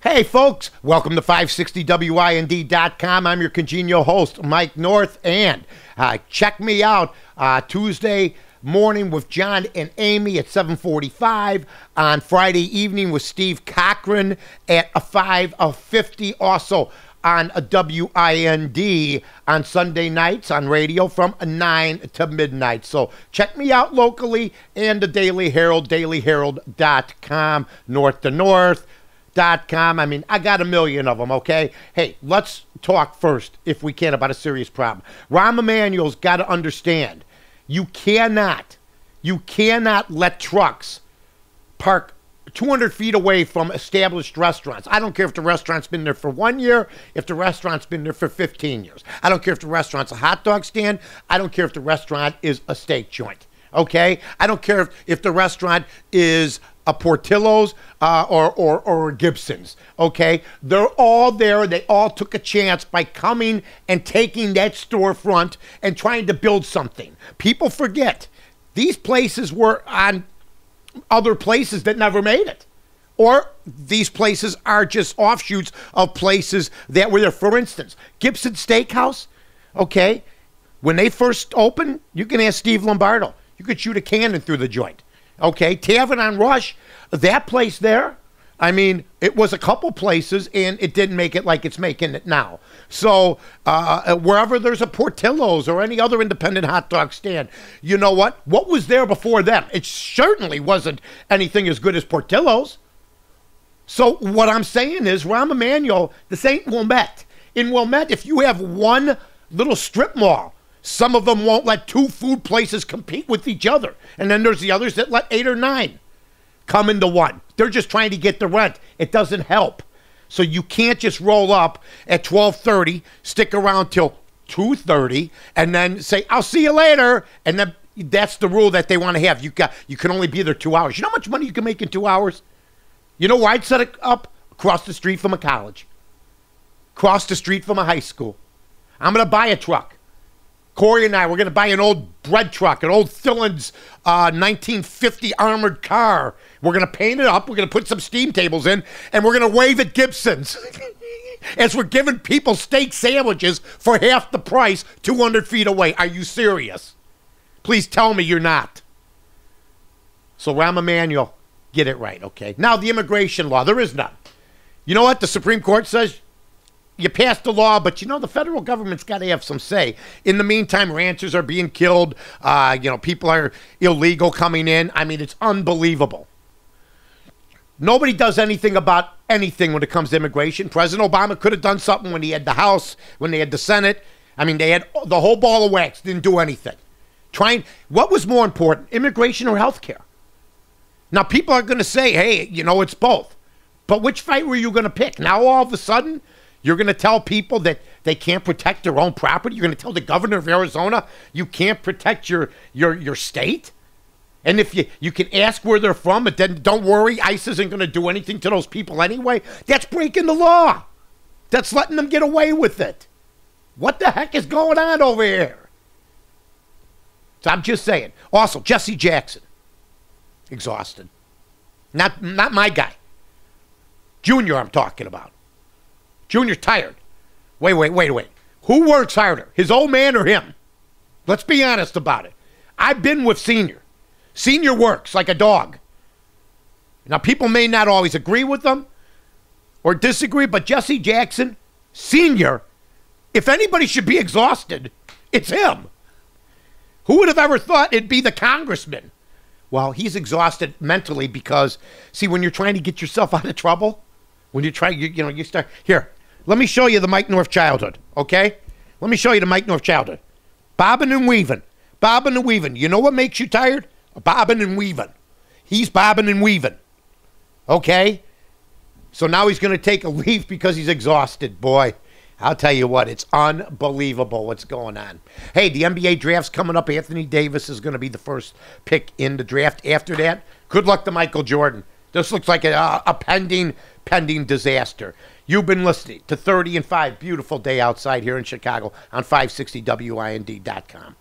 Hey, folks, welcome to 560WIND.com. I'm your congenial host, Mike North, and check me out Tuesday morning with John and Amy at 7:45, on Friday evening with Steve Cochran at 5:50, also on a WIND on Sunday nights on radio from 9 to midnight. So check me out locally and the Daily Herald, dailyherald.com, north to north. .com. I mean, I got a million of them, okay? Hey, let's talk first, if we can, about a serious problem. Rahm Emanuel's got to understand, you cannot let trucks park 200 feet away from established restaurants. I don't care if the restaurant's been there for 1 year, if the restaurant's been there for 15 years. I don't care if the restaurant's a hot dog stand. I don't care if the restaurant is a steak joint, okay? I don't care if the restaurant is a Portillo's or Gibson's, okay? They're all there. They all took a chance by coming and taking that storefront and trying to build something. People forget these places were on other places that never made it. Or these places are just offshoots of places that were there. For instance, Gibson Steakhouse, okay? When they first opened, you can ask Steve Lombardo. You could shoot a cannon through the joint. Okay, Tavern on Rush, that place there, I mean, it was a couple places, and it didn't make it like it's making it now. So wherever there's a Portillo's or any other independent hot dog stand, you know what? What was there before them? It certainly wasn't anything as good as Portillo's. So what I'm saying is, Rahm Emanuel, this ain't Wilmette. In Wilmette, if you have one little strip mall, some of them won't let two food places compete with each other. And then there's the others that let 8 or 9 come into one. They're just trying to get the rent. It doesn't help. So you can't just roll up at 12:30, stick around till 2:30, and then say, I'll see you later. And then that's the rule that they want to have. You can only be there 2 hours. You know how much money you can make in 2 hours? You know where I'd set it up? Across the street from a college. Across the street from a high school. I'm going to buy a truck. Corey and I, we're going to buy an old bread truck, an old Thillins 1950 armored car. We're going to paint it up. We're going to put some steam tables in, and we're going to wave at Gibson's as we're giving people steak sandwiches for half the price 200 feet away. Are you serious? Please tell me you're not. So Rahm Emanuel, get it right, okay? Now, the immigration law, there is none. You know what? The Supreme Court says you passed the law, but you know the federal government's got to have some say. In the meantime, ranchers are being killed. People are illegal coming in. I mean, it's unbelievable. Nobody does anything about anything when it comes to immigration. President Obama could have done something when he had the House, when they had the Senate. I mean, they had the whole ball of wax. Didn't do anything. What was more important, immigration or health care? Now, people are going to say, hey, it's both. But which fight were you going to pick? Now, all of a sudden, you're going to tell people that they can't protect their own property? You're going to tell the governor of Arizona you can't protect your state? And if you can ask where they're from, but then don't worry, ICE isn't going to do anything to those people anyway? That's breaking the law. That's letting them get away with it. What the heck is going on over here? So I'm just saying. Also, Jesse Jackson, exhausted. Not my guy. Junior I'm talking about. Junior's tired. Wait. Who works harder, his old man or him? Let's be honest about it. I've been with Senior. Senior works like a dog. Now, people may not always agree with them or disagree, but Jesse Jackson, Senior, if anybody should be exhausted, it's him. Who would have ever thought it'd be the congressman? Well, he's exhausted mentally because, see, when you're trying to get yourself out of trouble, when you're trying, you start, here, let me show you the Mike North childhood, okay? Let me show you the Mike North childhood. Bobbing and weaving. You know what makes you tired? Bobbing and weaving. He's bobbing and weaving, okay? So now he's going to take a leave because he's exhausted. Boy, I'll tell you what, it's unbelievable what's going on. Hey, the NBA draft's coming up. Anthony Davis is going to be the first pick in the draft. After that, good luck to Michael Jordan. This looks like a pending disaster. You've been listening to 30 and 5. Beautiful day outside here in Chicago on 560WIND.com.